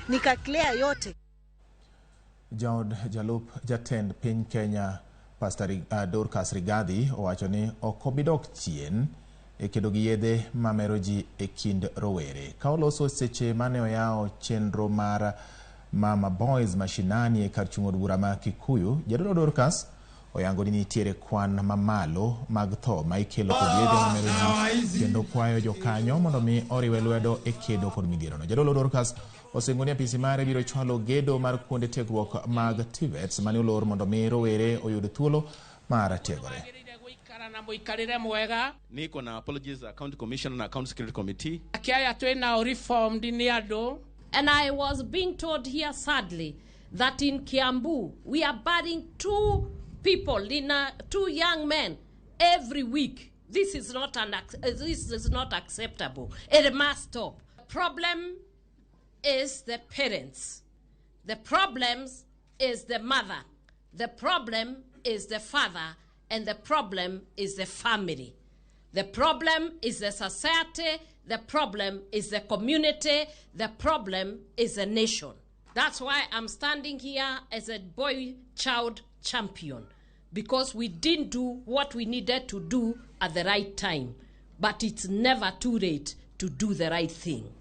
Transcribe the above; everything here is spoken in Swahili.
nikaclear yote. Jalup jatend piny Kenya Pastor Dorcas Rigathi owacho ni okobidok chien e kedo gi yedhe mameroji e kind rowere. Ka oloso seche mane oyao chenro mar Mama Boys mashinani e kar chung' od bura ma Kikuyu, jadolo Dorcas oyango ni nitiere kwan mamalo mag tho ma ikelo kod yedhe mameroji kendo kwayo jokanyo mondo mi oriwe lwedo e kedo kod midhiero no. Jadolo Dorcas osingo ni apisi mare biro chwalo gedo mar kuonde tiegruok mag TVETs mane olor mondo mi rowere oyud thuolo mar tiegore. Niko na apologies County Commission na County Security Committee. And I was being told here sadly that in Kiambu we are burying two young men every week. This is not acceptable. It must stop. The problem is the parents. The problem is the mother. The problem is the father. And the problem is the family. The problem is the society. The problem is the community. The problem is the nation. That's why I'm standing here as a boy child champion, because we didn't do what we needed to do at the right time. But it's never too late to do the right thing.